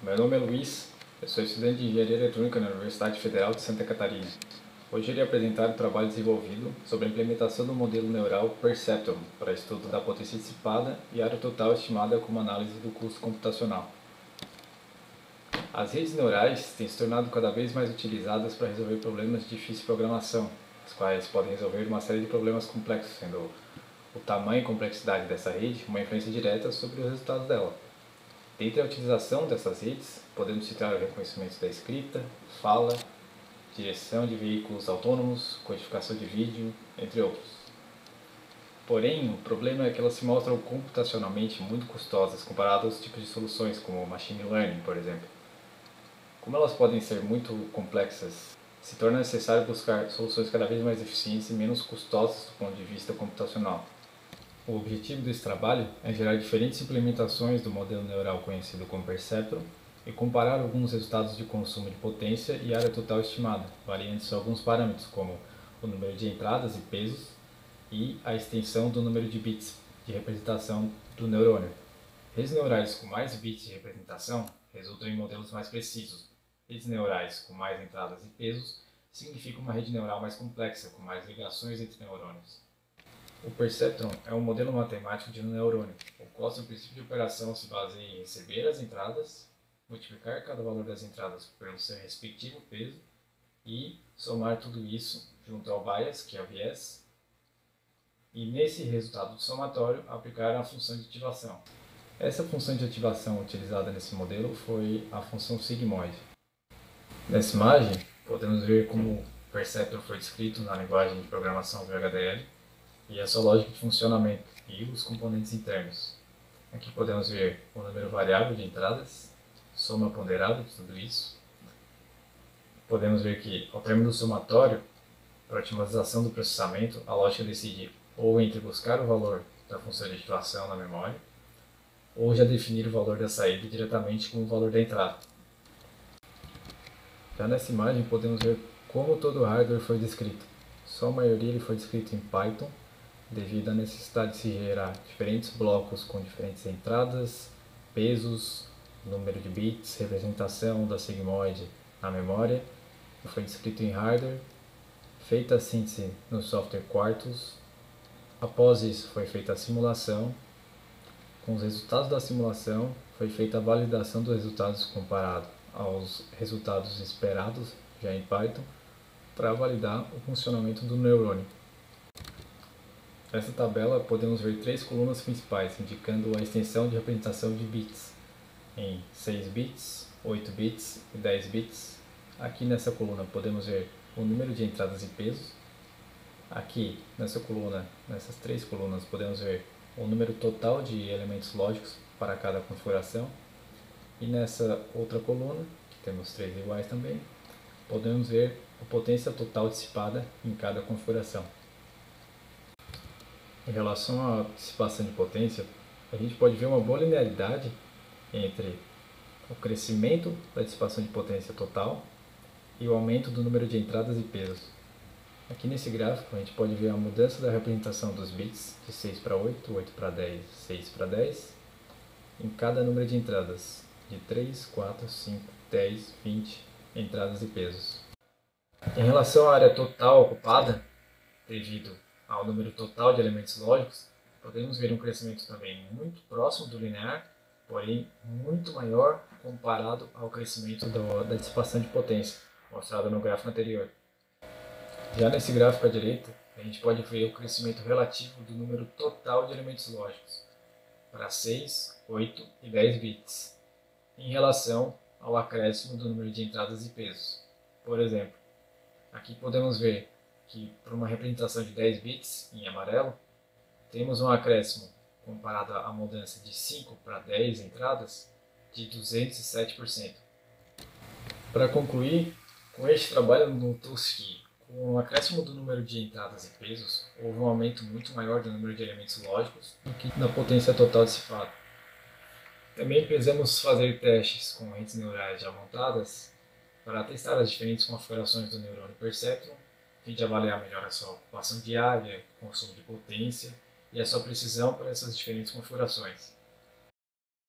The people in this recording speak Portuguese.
Meu nome é Luiz, eu sou estudante de Engenharia Eletrônica na Universidade Federal de Santa Catarina. Hoje irei apresentar o trabalho desenvolvido sobre a implementação do modelo neural Perceptron para estudo da potência dissipada e área total estimada como análise do custo computacional. As redes neurais têm se tornado cada vez mais utilizadas para resolver problemas de difícil programação, os quais podem resolver uma série de problemas complexos, sendo o tamanho e complexidade dessa rede uma influência direta sobre os resultados dela. Dentre a utilização dessas redes, podemos citar o reconhecimento da escrita, fala, direção de veículos autônomos, codificação de vídeo, entre outros. Porém, o problema é que elas se mostram computacionalmente muito custosas comparadas a outros tipos de soluções, como machine learning, por exemplo. Como elas podem ser muito complexas, se torna necessário buscar soluções cada vez mais eficientes e menos custosas do ponto de vista computacional. O objetivo desse trabalho é gerar diferentes implementações do modelo neural conhecido como Perceptron e comparar alguns resultados de consumo de potência e área total estimada, variando-se alguns parâmetros como o número de entradas e pesos e a extensão do número de bits de representação do neurônio. Redes neurais com mais bits de representação resultam em modelos mais precisos. Redes neurais com mais entradas e pesos significam uma rede neural mais complexa, com mais ligações entre neurônios. O Perceptron é um modelo matemático de um neurônio, o qual seu princípio de operação se baseia em receber as entradas, multiplicar cada valor das entradas pelo seu respectivo peso e somar tudo isso junto ao bias, que é o viés, e nesse resultado somatório aplicar a função de ativação. Essa função de ativação utilizada nesse modelo foi a função sigmoide. Nessa imagem, podemos ver como o Perceptron foi descrito na linguagem de programação VHDL, e a sua lógica de funcionamento e os componentes internos. Aqui podemos ver o número variável de entradas, soma ponderada de tudo isso. Podemos ver que, ao término do somatório, para a otimização do processamento, a lógica decide ou entre buscar o valor da função de ativação na memória, ou já definir o valor da saída diretamente com o valor da entrada. Já nessa imagem podemos ver como todo o hardware foi descrito. Só a maioria ele foi descrito em Python, devido à necessidade de se gerar diferentes blocos com diferentes entradas, pesos, número de bits, representação da sigmoide na memória. Foi descrito em hardware, feita a síntese no software Quartus. Após isso foi feita a simulação. Com os resultados da simulação foi feita a validação dos resultados comparado aos resultados esperados já em Python para validar o funcionamento do neurônio. Nessa tabela podemos ver três colunas principais, indicando a extensão de representação de bits, em 6 bits, 8 bits e 10 bits. Aqui nessa coluna podemos ver o número de entradas e pesos. Aqui nessa coluna, nessas três colunas, podemos ver o número total de elementos lógicos para cada configuração. E nessa outra coluna, que temos três iguais também, podemos ver a potência total dissipada em cada configuração. Em relação à dissipação de potência, a gente pode ver uma boa linearidade entre o crescimento da dissipação de potência total e o aumento do número de entradas e pesos. Aqui nesse gráfico a gente pode ver a mudança da representação dos bits de 6 para 8, 8 para 10, 6 para 10, em cada número de entradas de 3, 4, 5, 10, 20 entradas e pesos. Em relação à área total ocupada, devido ao número total de elementos lógicos, podemos ver um crescimento também muito próximo do linear, porém muito maior comparado ao crescimento da dissipação de potência, mostrado no gráfico anterior. Já nesse gráfico à direita, a gente pode ver o crescimento relativo do número total de elementos lógicos, para 6, 8 e 10 bits, em relação ao acréscimo do número de entradas e pesos. Por exemplo, aqui podemos ver que para uma representação de 10 bits em amarelo, temos um acréscimo comparado à mudança de 5 para 10 entradas de 207%. Para concluir, com este trabalho notou-se que, com o acréscimo do número de entradas e pesos, houve um aumento muito maior do número de elementos lógicos do que na potência total dissipada. Também precisamos fazer testes com redes neurais já montadas para testar as diferentes configurações do neurônio Perceptron, a fim de avaliar melhor a sua ocupação diária, consumo de potência e a sua precisão para essas diferentes configurações.